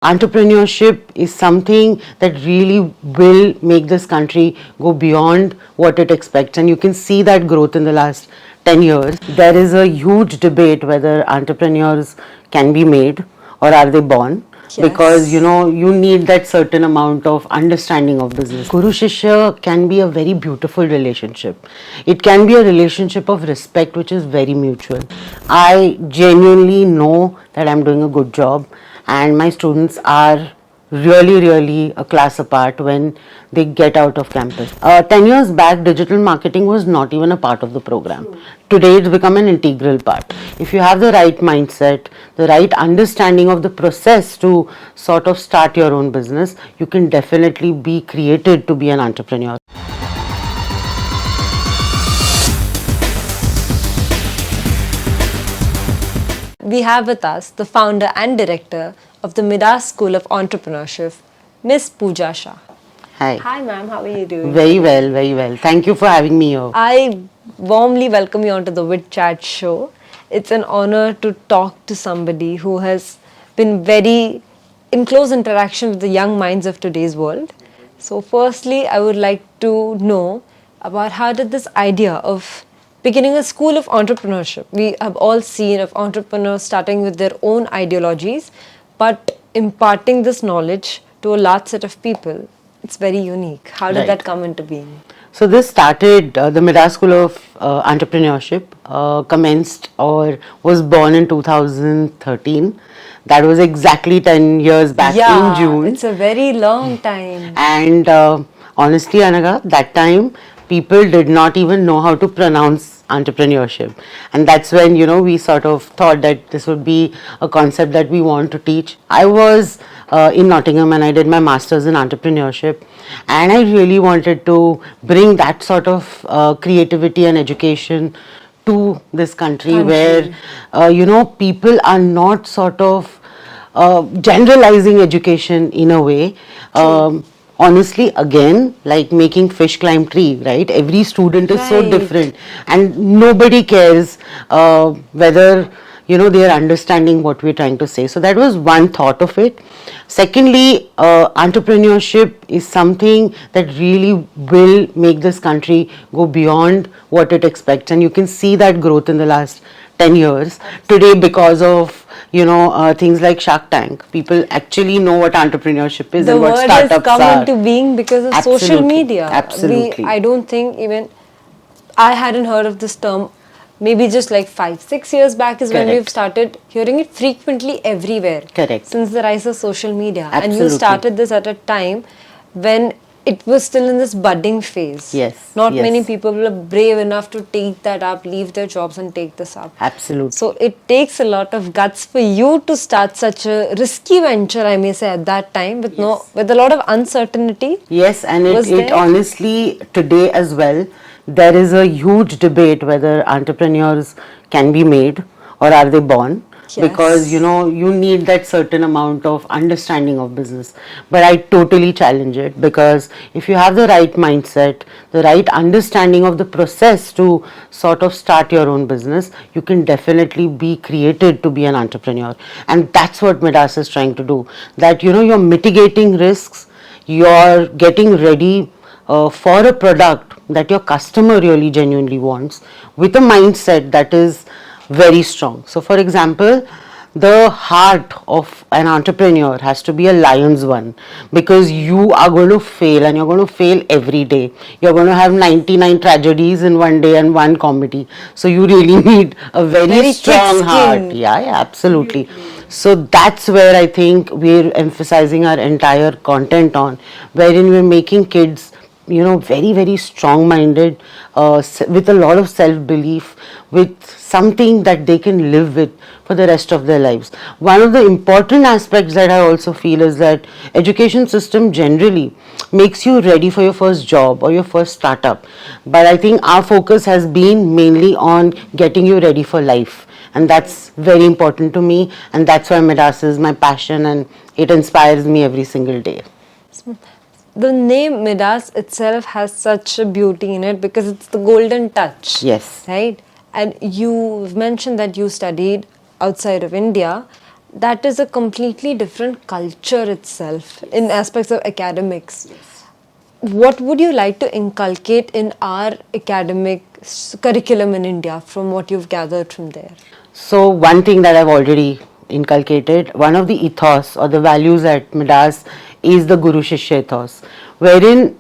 Entrepreneurship is something that really will make this country go beyond what it expects, and you can see that growth in the last 10 years. There is a huge debate whether entrepreneurs can be made or are they born. Because you need that certain amount of understanding of business. Guru Shishya can be a very beautiful relationship. It can be a relationship of respect which is very mutual. I genuinely know that I'm doing a good job, and my students are really a class apart when they get out of campus. 10 years back, digital marketing was not even a part of the program. Today it's become an integral part. If you have the right mindset, the right understanding of the process to sort of start your own business, you can definitely be created to be an entrepreneur. We have with us the founder and director of the Midas School of Entrepreneurship, Miss Pooja Shah. Hi. Hi ma'am, how are you doing? Very well. Thank you for having me here. I warmly welcome you onto the Wit Chat show. It's an honor to talk to somebody who has been very in close interaction with the young minds of today's world. So firstly, I would like to know about how did this idea of beginning a school of entrepreneurship. We have all seen of entrepreneurs starting with their own ideologies, but imparting this knowledge to a large set of people. It's very unique. How did that come into being? So this started, the Midas School of Entrepreneurship commenced or was born in 2013. That was exactly 10 years back in June. It's a very long time. And honestly, Anaga, that time people did not even know how to pronounce entrepreneurship, and that's when we sort of thought that this would be a concept that we want to teach. I was in Nottingham and I did my masters in entrepreneurship, and I really wanted to bring that sort of creativity and education to this country where people are not sort of generalizing education in a way. Honestly, again, like making fish climb tree, right? Every student is so different, and nobody cares whether they are understanding what we're trying to say. So that was one thought of it. Secondly, entrepreneurship is something that really will make this country go beyond what it expects, and you can see that growth in the last 10 years today because of things like Shark Tank. People actually know what entrepreneurship is and what startups are. The word has come into being because of social media. Absolutely. I don't think even I hadn't heard of this term. Maybe just like 5-6 years back is when we've started hearing it frequently everywhere. Correct. Since the rise of social media. Absolutely. And you started this at a time when it was still in this budding phase. Yes. Not many people were brave enough to take that up, leave their jobs and take this up. Absolutely. So it takes a lot of guts for you to start such a risky venture, I may say, at that time with with a lot of uncertainty. Yes, and it honestly today as well, there is a huge debate whether entrepreneurs can be made or are they born. Because you need that certain amount of understanding of business, but I totally challenge it, because if you have the right mindset, the right understanding of the process to sort of start your own business, you can definitely be created to be an entrepreneur. And that's what Midas is trying to do, that you're mitigating risks, you're getting ready for a product that your customer really genuinely wants with a mindset that is very strong. So for example, the heart of an entrepreneur has to be a lion's one, because you are going to fail, and you're going to fail every day. You're going to have 99 tragedies in one day and one comedy. So you really need a very strong heart. Yeah, absolutely. So that's where I think we're emphasizing our entire content on, wherein we're making kids very strong-minded, with a lot of self-belief, with something that they can live with for the rest of their lives. One of the important aspects that I also feel is that education system generally makes you ready for your first job or your first startup. But I think our focus has been mainly on getting you ready for life. And that's very important to me, and that's why Midas is my passion, and it inspires me every single day. The name Midas itself has such a beauty in it because it's the golden touch. Yes. Right? And you mentioned that you studied outside of India, that is a completely different culture itself in aspects of academics. What would you like to inculcate in our academic curriculum in India from what you've gathered from there? So one thing that I've already inculcated, one of the ethos or the values at Midas is the Guru Shishya ethos, wherein,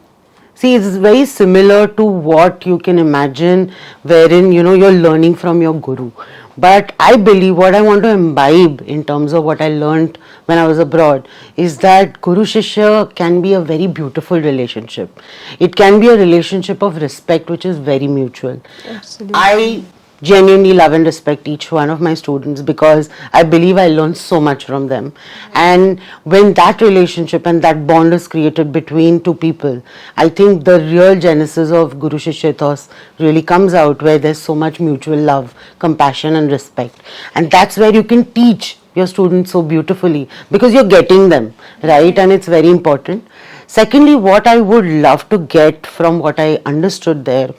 see, it's very similar to what you can imagine, wherein you're learning from your guru. But I believe what I want to imbibe in terms of what I learned when I was abroad is that Guru Shishya can be a very beautiful relationship. It can be a relationship of respect which is very mutual. Absolutely. I genuinely love and respect each one of my students because I believe I learn so much from them. And when that relationship and that bond is created between two people, I think the real genesis of Guru Shishya ethos really comes out, where there's so much mutual love, compassion and respect. And that's where you can teach your students so beautifully because you're getting them, right? And it's very important. Secondly, what I would love to get from what I understood there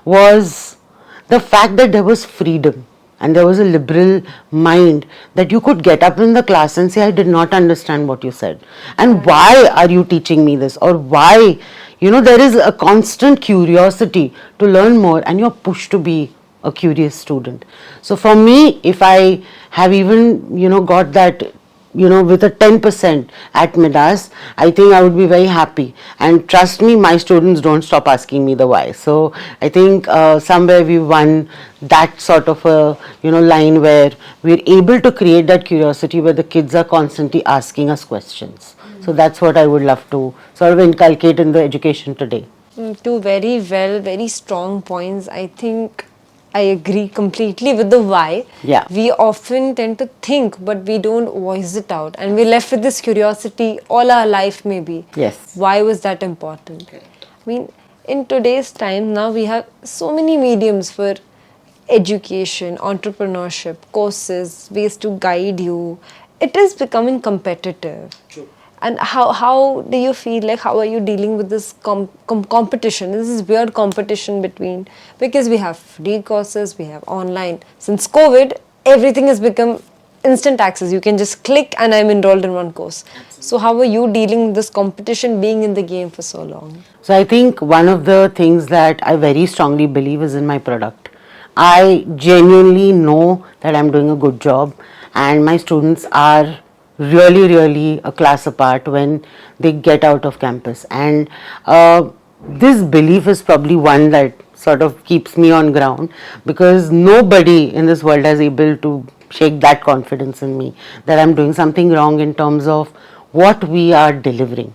was the fact that there was freedom and there was a liberal mind, that you could get up in the class and say, I did not understand what you said. And why are you teaching me this? Or why? There is a constant curiosity to learn more and you're pushed to be a curious student. So for me, if I have even, got that, with a 10% at Midas, I think I would be very happy. And trust me, my students don't stop asking me the why. So I think somewhere we won that sort of a line where we're able to create that curiosity where the kids are constantly asking us questions. So that's what I would love to sort of inculcate in the education today. Two very strong points. I think I agree completely with the why. Yeah. We often tend to think, but we don't voice it out. And we're left with this curiosity all our life, maybe. Yes. Why was that important? Correct. I mean, in today's time, now we have so many mediums for education, entrepreneurship, courses, ways to guide you. It is becoming competitive. True. And how do you feel, like, how are you dealing with this competition? This is weird competition between, because we have free courses, we have online. Since COVID, everything has become instant access. You can just click and I'm enrolled in one course. Absolutely. So how are you dealing with this competition being in the game for so long? So I think one of the things that I very strongly believe is in my product. I genuinely know that I'm doing a good job and my students are really a class apart when they get out of campus. And this belief is probably one that sort of keeps me on ground, because nobody in this world is able to shake that confidence in me that I'm doing something wrong in terms of what we are delivering.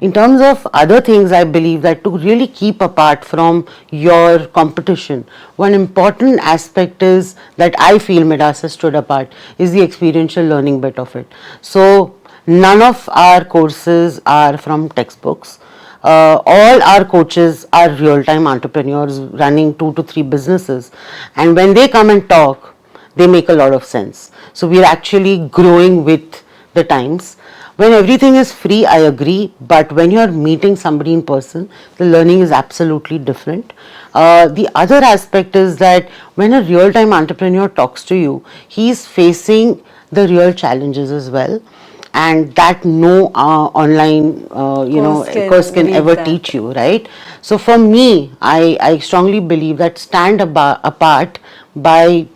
In terms of other things, I believe that to really keep apart from your competition, one important aspect is that I feel Midas has stood apart is the experiential learning bit of it. So none of our courses are from textbooks. All our coaches are real-time entrepreneurs running 2 to 3 businesses, and when they come and talk, they make a lot of sense. So we are actually growing with the times. When everything is free, I agree, but when you are meeting somebody in person, the learning is absolutely different. The other aspect is that when a real-time entrepreneur talks to you, he is facing the real challenges as well, and that no online course can ever teach you, right? So for me, I strongly believe that stand apart by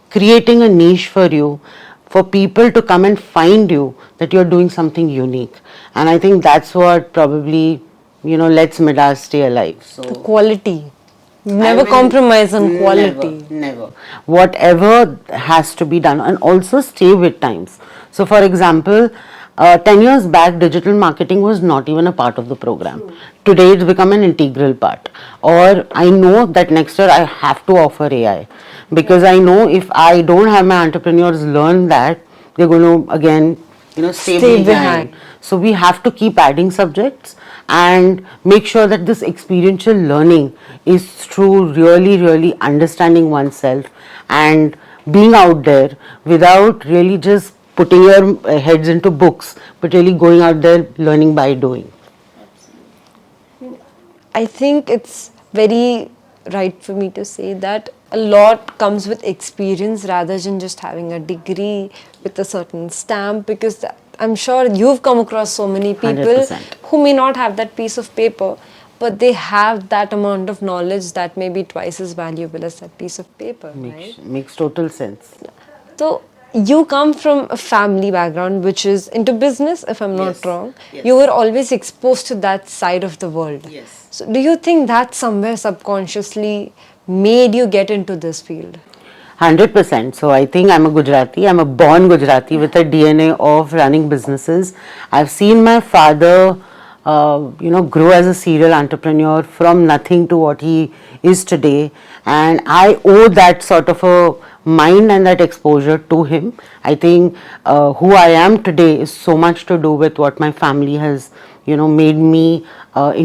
creating a niche for you, for people to come and find you, that you're doing something unique. And I think that's what probably, lets Midas stay alive. So the quality. Never compromise on quality. Never. Whatever has to be done, and also stay with times. So for example, 10 years back, digital marketing was not even a part of the program. Today it's become an integral part. Or I know that next year I have to offer AI, because I know if I don't have my entrepreneurs learn that, they're going to again stay behind. So we have to keep adding subjects and make sure that this experiential learning is through really understanding oneself and being out there without really just putting your heads into books, but really going out there learning by doing. I think it's very right for me to say that a lot comes with experience rather than just having a degree with a certain stamp, because I'm sure you've come across so many people 100%. who may not have that piece of paper, but they have that amount of knowledge that may be twice as valuable as that piece of paper, right? Makes total sense. So you come from a family background which is into business, if I'm not Yes. wrong. Yes. You were always exposed to that side of the world. Yes. So do you think that somewhere subconsciously made you get into this field? 100%. So I think I'm a Gujarati. I'm a born Gujarati with a DNA of running businesses. I've seen my father, grow as a serial entrepreneur from nothing to what he is today, and I owe that sort of a mind and that exposure to him. I think who I am today is so much to do with what my family has, made me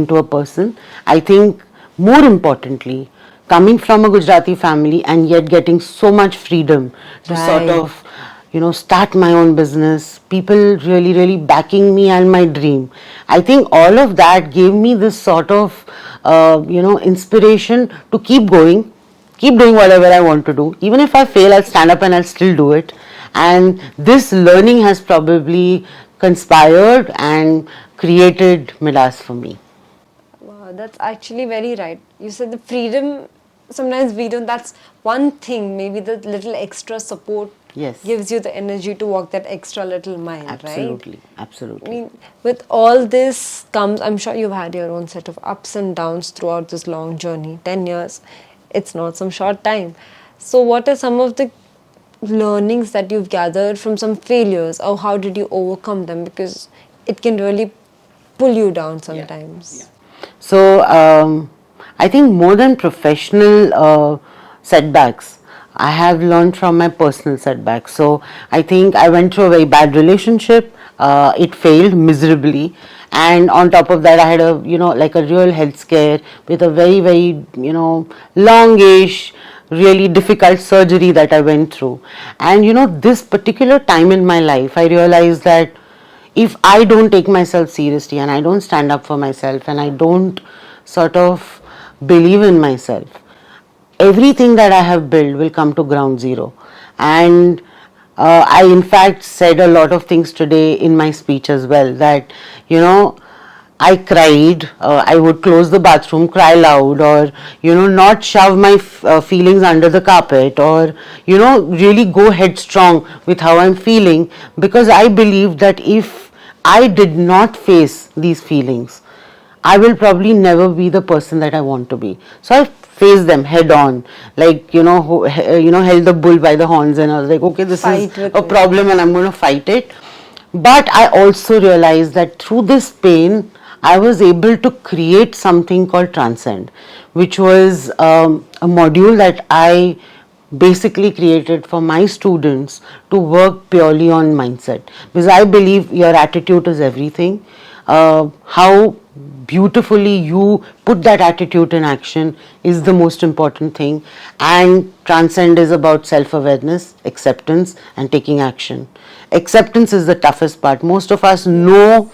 into a person. I think more importantly, coming from a Gujarati family and yet getting so much freedom to sort Right. of, start my own business, people really, really backing me and my dream. I think all of that gave me this sort of, inspiration to keep doing whatever I want to do. Even if I fail, I'll stand up and I'll still do it. And this learning has probably conspired and created Midas for me. Wow, that's actually very right. You said the freedom, sometimes we don't, that's one thing, maybe the little extra support Yes. gives you the energy to walk that extra little mile, right? Absolutely, I absolutely. mean, with all this comes, I'm sure you've had your own set of ups and downs throughout this long journey. 10 years, it's not some short time. So, what are some of the learnings that you've gathered from some failures, or how did you overcome them? Because it can really pull you down sometimes. So I think more than professional setbacks, I have learned from my personal setbacks. So I think I went through a very bad relationship. It failed miserably, and on top of that, I had like a real health scare with a very, very, longish, really difficult surgery that I went through. And this particular time in my life, I realized that if I don't take myself seriously and I don't stand up for myself and I don't sort of believe in myself, everything that I have built will come to ground zero. And I, in fact, said a lot of things today in my speech as well that, I cried, I would close the bathroom, cry loud, or, not shove my feelings under the carpet, or, really go headstrong with how I'm feeling, because I believe that if I did not face these feelings, I will probably never be the person that I want to be. So I faced them head on, like held the bull by the horns, and I was like, okay, this Fight is with a it. problem, and I'm going to fight it. But I also realized that through this pain, I was able to create something called Transcend, which was a module that I basically created for my students to work purely on mindset, because I believe your attitude is everything. How beautifully you put that attitude in action is the most important thing, and Transcend is about self-awareness, acceptance, and taking action. Acceptance is the toughest part. Most of us know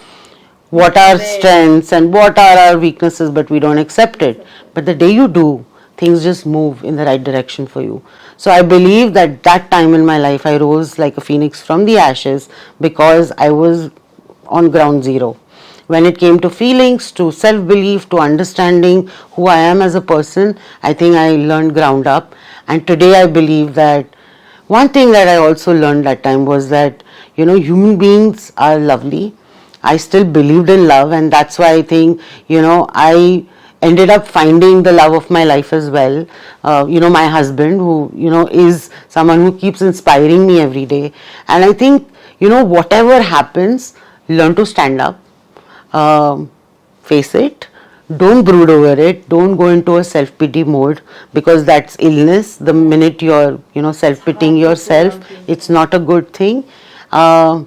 what are strengths and what are our weaknesses, but we don't accept it. But the day you do, things just move in the right direction for you. So I believe that that time in my life I rose like a phoenix from the ashes, because I was on ground zero. When it came to feelings, to self-belief, to understanding who I am as a person, I think I learned ground up. And today I believe that one thing that I also learned that time was that, human beings are lovely. I still believed in love, and that's why I think, I ended up finding the love of my life as well. My husband, who, is someone who keeps inspiring me every day. And I think, whatever happens, learn to stand up, face it, don't brood over it, don't go into a self-pity mode, because that's illness. The minute you're self-pitying yourself, it's not a good thing.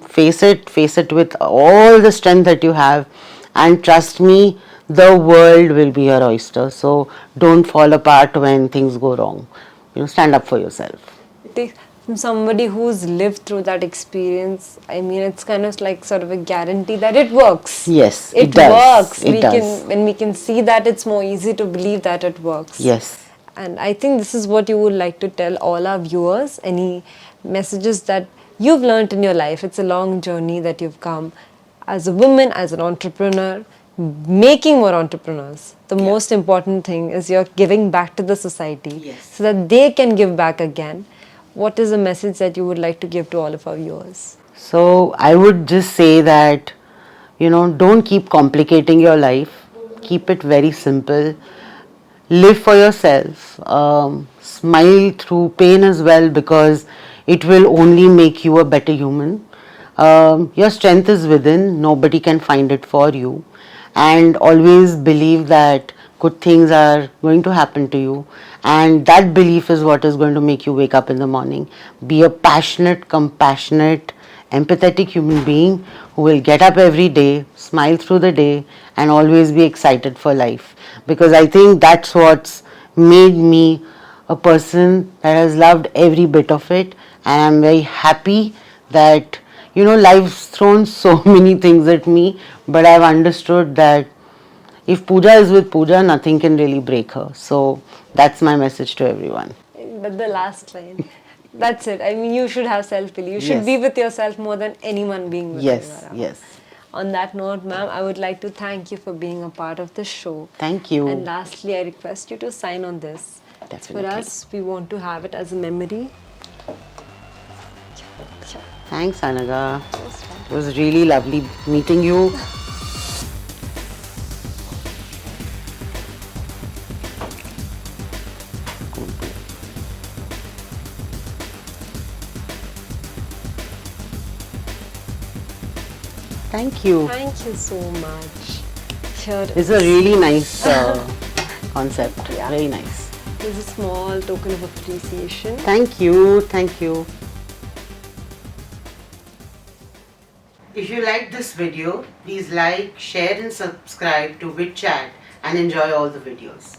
Face it with all the strength that you have, and trust me, the world will be your oyster. So don't fall apart when things go wrong. Stand up for yourself. From somebody who's lived through that experience, I mean, it's kind of like sort of a guarantee that it works. Yes, It it does. works. It does. When we can see that, it's more easy to believe that it works. Yes. And I think this is what you would like to tell all our viewers. Any messages that you've learned in your life? It's a long journey that you've come as a woman, as an entrepreneur, making more entrepreneurs. The most important thing is you're giving back to the society so that they can give back again. What is a message that you would like to give to all of our viewers? So I would just say that, don't keep complicating your life. Keep it very simple. Live for yourself. Smile through pain as well, because it will only make you a better human. Your strength is within. Nobody can find it for you. And always believe that good things are going to happen to you, and that belief is what is going to make you wake up in the morning. Be a passionate, compassionate, empathetic human being who will get up every day, smile through the day, and always be excited for life, because I think that's what's made me a person that has loved every bit of it. And I'm very happy that life's thrown so many things at me, but I've understood that if Pooja is with Pooja, nothing can really break her. So that's my message to everyone. But the last line, that's it. I mean, you should have self-belief. You should be with yourself more than anyone being with you. Yes. On that note, ma'am, I would like to thank you for being a part of the show. Thank you. And lastly, I request you to sign on this. Definitely. For us, we want to have it as a memory. Thanks, Anaga. It was really lovely meeting you. Thank you. Thank you so much. Here It's a really nice concept. Very nice. There's a small token of appreciation. Thank you. Thank you. If you liked this video, please like, share and subscribe to WitChat and enjoy all the videos.